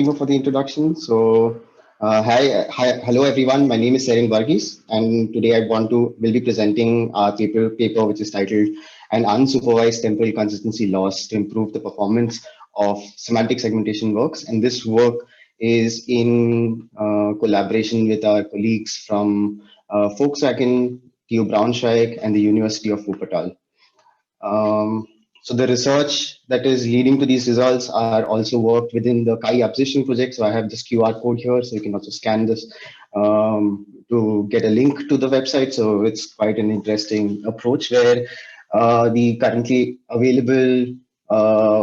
For the introduction. Hello everyone. My name is Serin Varghese, and today will be presenting our paper which is titled "An Unsupervised Temporal Consistency Loss to Improve the Performance of Semantic Segmentation Works." And this work is in collaboration with our colleagues from Volkswagen, TU Braunschweig, and the University of Wuppertal. So the research that is leading to these results are also worked within the Kai Absition project. So I have this QR code here, so you can also scan this to get a link to the website. So it's quite an interesting approach where the currently available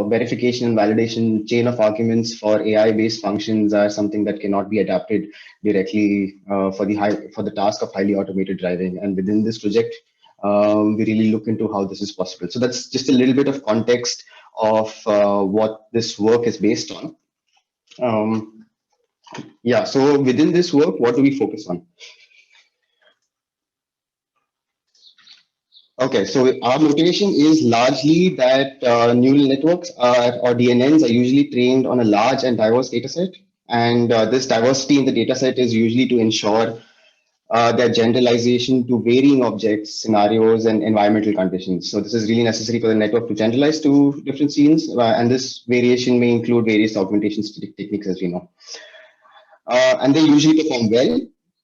verification and validation chain of arguments for AI-based functions are something that cannot be adapted directly for the task of highly automated driving. And within this project, we really look into how this is possible. So that's just a little bit of context of what this work is based on. Yeah, so within this work, what do we focus on? Okay, so our motivation is largely that neural networks or DNNs are usually trained on a large and diverse data set. And this diversity in the data set is usually to ensure their generalization to varying objects, scenarios, and environmental conditions. So this is really necessary for the network to generalize to different scenes, and this variation may include various augmentation techniques, as we know. And they usually perform well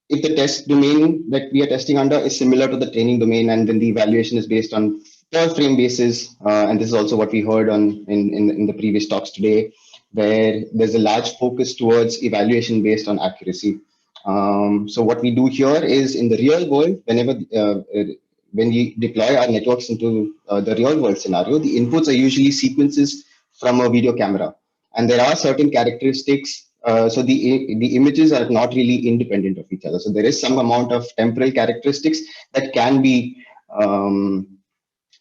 if the test domain that we are testing under is similar to the training domain, and then the evaluation is based on per frame basis. And this is also what we heard in the previous talks today, where there's a large focus towards evaluation based on accuracy. So what we do here is in the real world, when we deploy our networks into the real world scenario, the inputs are usually sequences from a video camera, and there are certain characteristics. So the images are not really independent of each other. So there is some amount of temporal characteristics that can be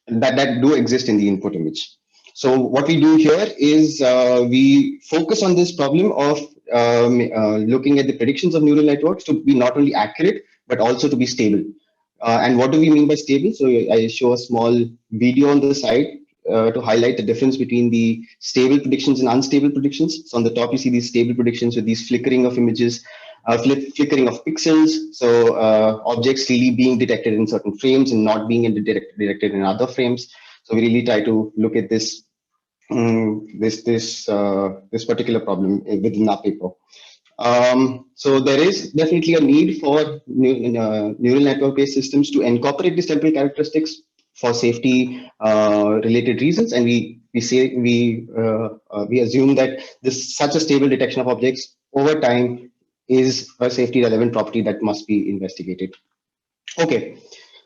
that do exist in the input image. So what we do here is we focus on this problem of looking at the predictions of neural networks to be not only accurate, but also to be stable. And what do we mean by stable? So I show a small video on the side to highlight the difference between the stable predictions and unstable predictions. So on the top, you see these stable predictions with these flickering of images, flickering of pixels. So objects really being detected in certain frames and not being detected in other frames. So we really try to look at this this particular problem within our paper. So there is definitely a need for neural network-based systems to incorporate these temporal characteristics for safety related reasons, and we assume that this such a stable detection of objects over time is a safety relevant property that must be investigated. Okay.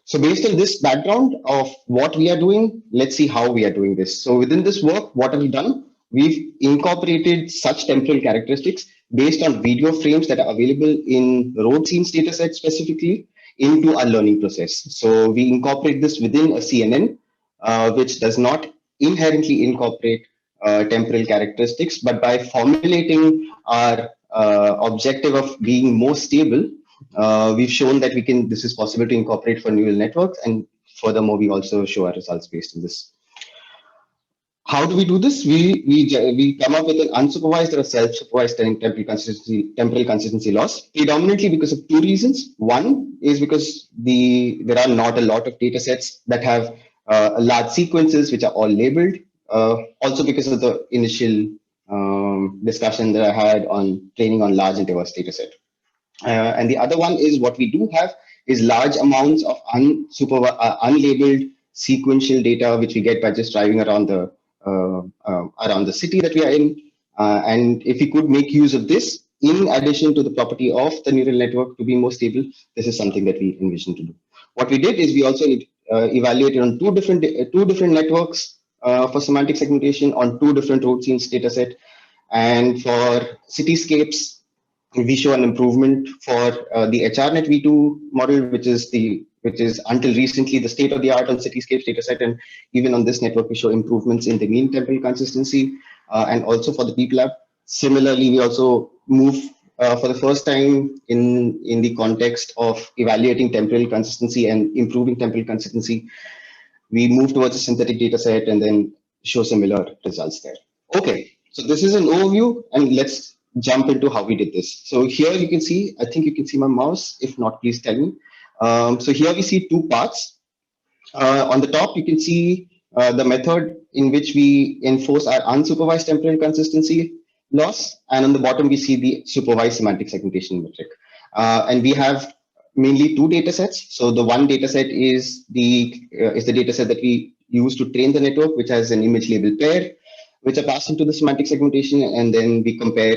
So based on this background of what we are doing, let's see how we are doing this. So within this work, what have we done? We've incorporated such temporal characteristics based on video frames that are available in road scenes dataset specifically into our learning process. So we incorporate this within a CNN, which does not inherently incorporate temporal characteristics, but by formulating our objective of being more stable, we've shown that this is possible to incorporate for neural networks, and furthermore, we also show our results based on this. How do we do this? We come up with an unsupervised or a self-supervised temporal consistency loss, predominantly because of two reasons. One is because there are not a lot of data sets that have large sequences which are all labeled. Also because of the initial discussion that I had on training on large and diverse data set. And the other one is what we do have is large amounts of unlabeled sequential data, which we get by just driving around the city that we are in. And if we could make use of this, in addition to the property of the neural network to be more stable, this is something that we envision to do. What we did is we also evaluated on two different networks for semantic segmentation on two different road scenes data set. And for cityscapes, we show an improvement for the HRNet V2 model, which is until recently the state of the art on cityscapes dataset, and even on this network we show improvements in the mean temporal consistency, and also for the PeopleLab. Similarly, we also move for the first time in the context of evaluating temporal consistency and improving temporal consistency. We move towards a synthetic dataset and then show similar results there. Okay, so this is an overview, and let's jump into how we did this. So here you can see, I think you can see my mouse. If not, please tell me. So here we see two parts. On the top, you can see the method in which we enforce our unsupervised temporal consistency loss, and on the bottom we see the supervised semantic segmentation metric. And we have mainly two data sets. So the one data set is the data set that we use to train the network, which has an image label pair, which are passed into the semantic segmentation, and then we compare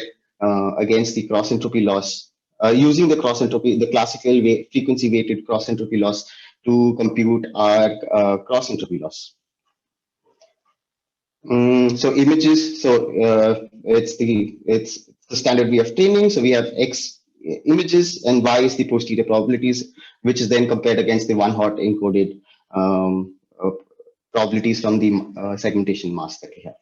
against the cross entropy loss using the cross entropy, the classical frequency weighted cross entropy loss to compute our cross entropy loss. So images, so it's the standard way of training. So we have X images and Y is the posterior probabilities, which is then compared against the one hot encoded probabilities from the segmentation mask that we have.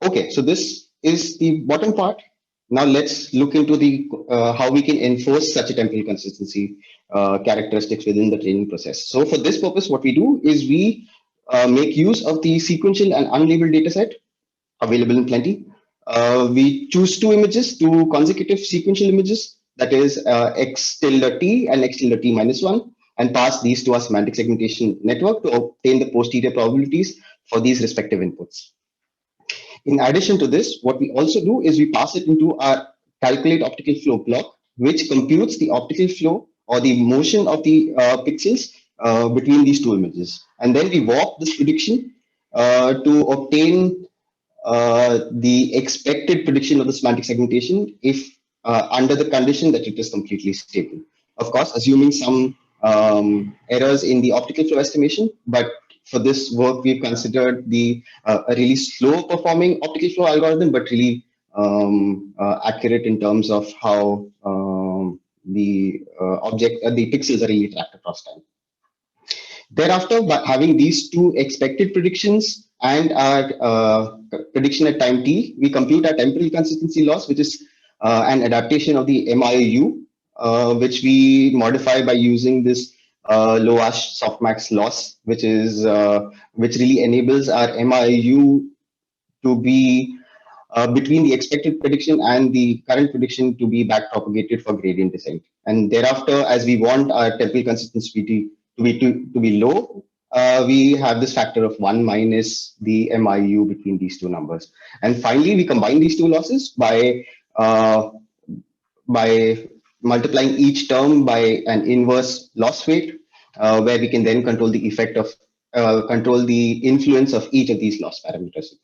Okay, so this is the bottom part. Now let's look into the how we can enforce such a temporal consistency characteristics within the training process. So for this purpose, what we do is we make use of the sequential and unlabeled dataset available in plenty. We choose two images, two consecutive sequential images, that is x tilde t and x tilde t minus 1, and pass these to our semantic segmentation network to obtain the posterior probabilities for these respective inputs. In addition to this, what we also do is we pass it into our calculate optical flow block, which computes the optical flow or the motion of the pixels between these two images. And then we walk this prediction to obtain the expected prediction of the semantic segmentation if under the condition that it is completely stable. Of course, assuming some errors in the optical flow estimation, but for this work, we've considered the a really slow performing optical flow algorithm, but really accurate in terms of how the pixels are really tracked across time. Thereafter, by having these two expected predictions and our prediction at time t, we compute our temporal consistency loss, which is an adaptation of the MIU, which we modify by using this low-ash softmax loss, which really enables our MIU to be between the expected prediction and the current prediction to be back propagated for gradient descent. And thereafter, as we want our temporal consistency to be low, we have this factor of 1 minus the MIU between these two numbers. And finally, we combine these two losses by multiplying each term by an inverse loss weight, where we can then control the effect of control the influence of each of these loss parameters.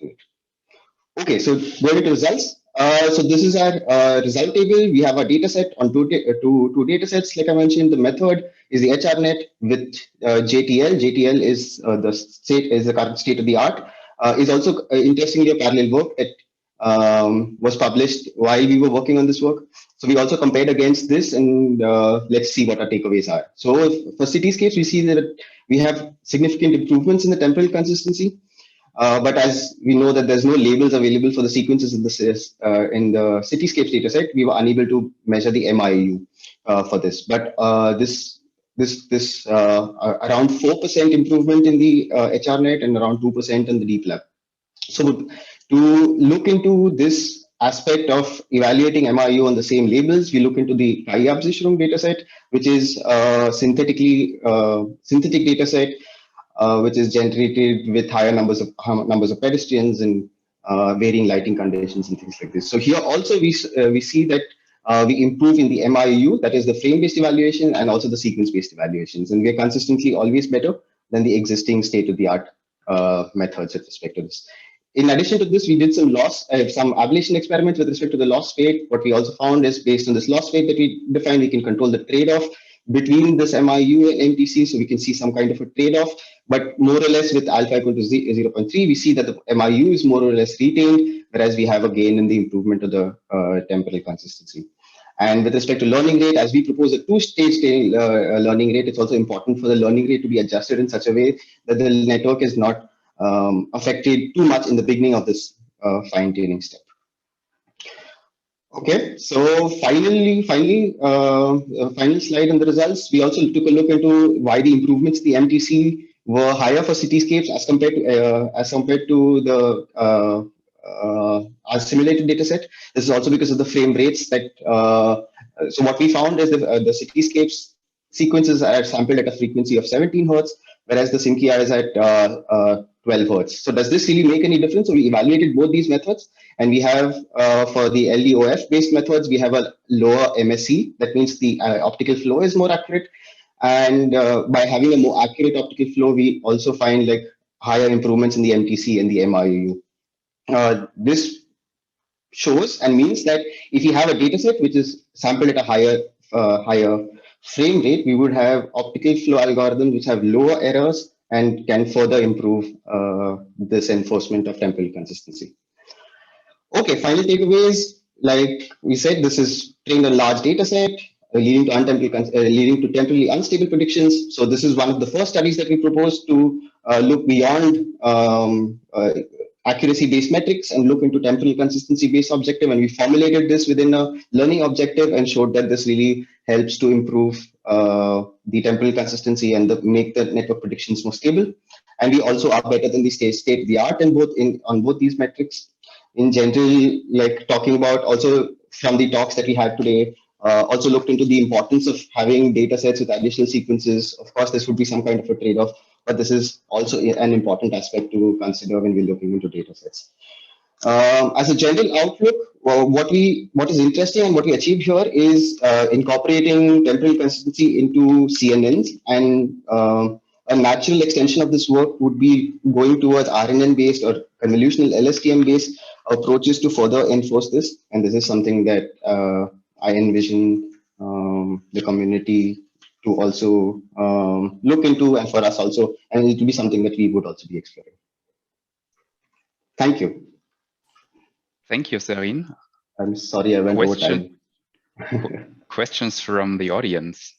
Okay, so going into results. So this is our result table. We have a data set on two data sets. Like I mentioned, the method is the HRNet with JTL. JTL is the current state of the art. Is also interestingly a parallel work that was published while we were working on this work. So we also compared against this, and let's see what our takeaways are. So for cityscapes, we see that we have significant improvements in the temporal consistency. But as we know that there's no labels available for the sequences in the cityscapes dataset, we were unable to measure the MIU for this. But this around 4% improvement in the HRNet and around 2% in the deep lab. So to look into this aspect of evaluating MIU on the same labels, we look into the Kai-Absicherung dataset, which is synthetic dataset, which is generated with higher numbers of pedestrians and varying lighting conditions and things like this. So here also we see that we improve in the MIU, that is the frame-based evaluation, and also the sequence-based evaluations, and we're consistently always better than the existing state-of-the-art methods with respect to this. In addition to this, we did some ablation experiments with respect to the loss weight. What we also found is based on this loss weight that we defined, we can control the trade-off between this MIU and MTC, so we can see some kind of a trade-off. But more or less with alpha equal to 0.3, we see that the MIU is more or less retained, whereas we have a gain in the improvement of the temporal consistency. And with respect to learning rate, as we propose a two-stage learning rate, it's also important for the learning rate to be adjusted in such a way that the network is not affected too much in the beginning of this fine-tuning step. Okay, so final slide on the results. We also took a look into why the improvements in the MTC were higher for cityscapes as compared to the our simulated data set. This is also because of the frame rates that, so what we found is the cityscapes sequences are sampled at a frequency of 17 hertz, whereas the SimKey is at 12 hertz. So does this really make any difference? So we evaluated both these methods, and we have for the LDOF based methods, we have a lower MSE. That means the optical flow is more accurate. And by having a more accurate optical flow, we also find like higher improvements in the MTC and the MRUU. This shows and means that if you have a data set which is sampled at a higher frame rate, we would have optical flow algorithms which have lower errors and can further improve this enforcement of temporal consistency. Okay, final takeaways. Like we said, this is trained on large data set, leading to temporally unstable predictions. So this is one of the first studies that we proposed to look beyond accuracy-based metrics and look into temporal consistency-based objective. And we formulated this within a learning objective and showed that this really helps to improve the temporal consistency and make the network predictions more stable. And we also are better than the state-of-the-art on both these metrics. In general, like talking about also from the talks that we had today, also looked into the importance of having data sets with additional sequences. Of course, this would be some kind of a trade-off, but this is also an important aspect to consider when we're looking into data sets. As a general outlook, what is interesting and what we achieved here is incorporating temporal consistency into CNNs, and a natural extension of this work would be going towards RNN-based or convolutional LSTM-based approaches to further enforce this. And this is something that I envision the community to also look into, and for us also, and it will be something that we would also be exploring. Thank you. Thank you, Serin. I'm sorry I went over time. Questions from the audience?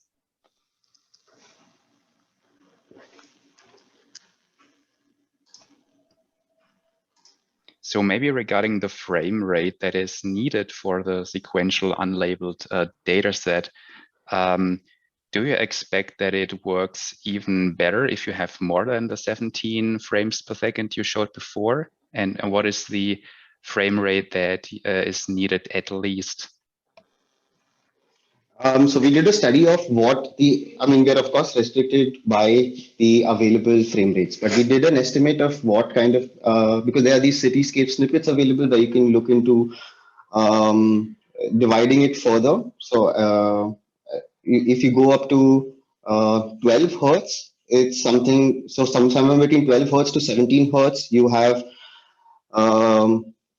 So maybe regarding the frame rate that is needed for the sequential unlabeled data set, do you expect that it works even better if you have more than the 17 frames per second you showed before? And what is the frame rate that is needed at least? So we did a study of we're of course restricted by the available frame rates, but we did an estimate of what kind of, because there are these cityscape snippets available that you can look into dividing it further. So if you go up to 12 hertz, it's something, so somewhere between 12 hertz to 17 hertz, you have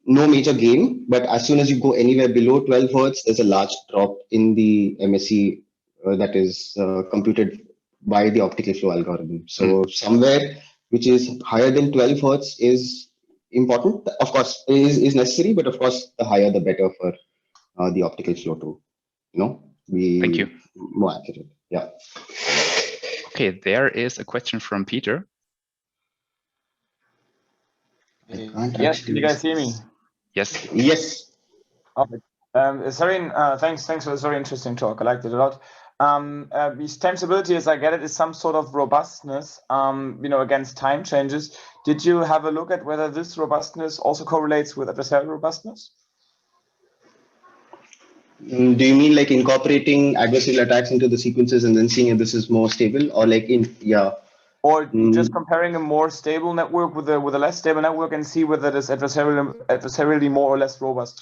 no major gain, but as soon as you go anywhere below 12 hertz, there's a large drop in the MSE that is computed by the optical flow algorithm. So somewhere which is higher than 12 hertz is important. Of course, is necessary, but of course, the higher the better for the optical flow to, be Thank you. more accurate. Yeah. Okay, there is a question from Peter. Yes, can you guys hear me? Yes. Yes. Serin, thanks for this very interesting talk. I liked it a lot. Time stability, as I get it, is some sort of robustness, against time changes. Did you have a look at whether this robustness also correlates with adversarial robustness? Do you mean like incorporating adversarial attacks into the sequences and then seeing if this is more stable, or like or just comparing a more stable network with a less stable network and see whether it is adversarially more or less robust?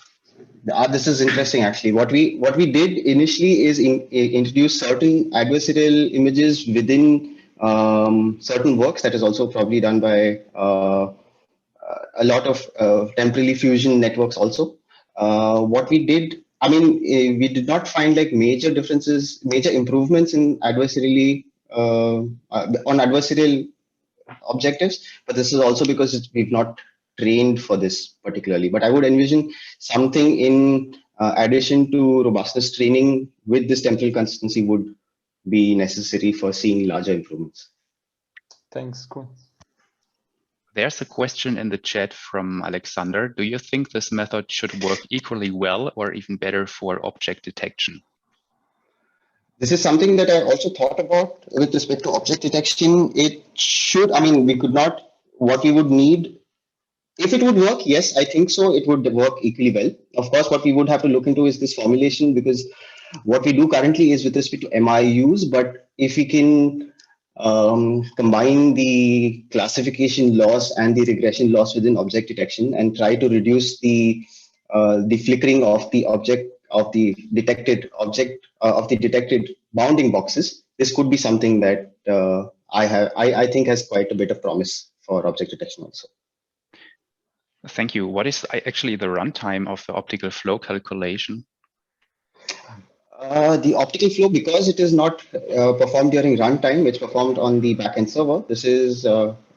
This is interesting, actually. What we did initially is introduce certain adversarial images within certain works. That is also probably done by a lot of temporally fusion networks also. What we did, we did not find like major improvements in adversarially on adversarial objectives, but this is also because we've not trained for this particularly. But I would envision something in addition to robustness training with this temporal consistency would be necessary for seeing larger improvements. Thanks, cool. There's a question in the chat from Alexander. Do you think this method should work equally well or even better for object detection? This is something that I also thought about with respect to object detection. It should, we could not, what we would need If it would work, yes, I think so. It would work equally well. Of course, what we would have to look into is this formulation, because what we do currently is with respect to MIUs, but if we can combine the classification loss and the regression loss within object detection and try to reduce the flickering of the object of the detected object of the detected bounding boxes, this could be something that I think has quite a bit of promise for object detection also. Thank you. What is actually the runtime of the optical flow calculation? The optical flow, because it is not performed during runtime, it's performed on the backend server. This is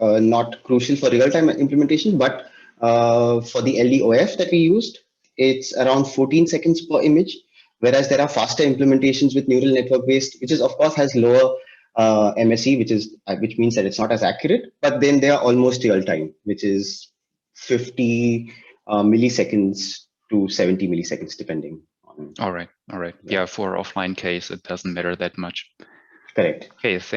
not crucial for real-time implementation, but for the LDOF that we used, it's around 14 seconds per image, whereas there are faster implementations with neural network-based, which is of course has lower MSE, which means that it's not as accurate, but then they are almost real-time, which is 50 milliseconds to 70 milliseconds, depending. All right. Yeah, for offline case, it doesn't matter that much. Correct. Okay, thank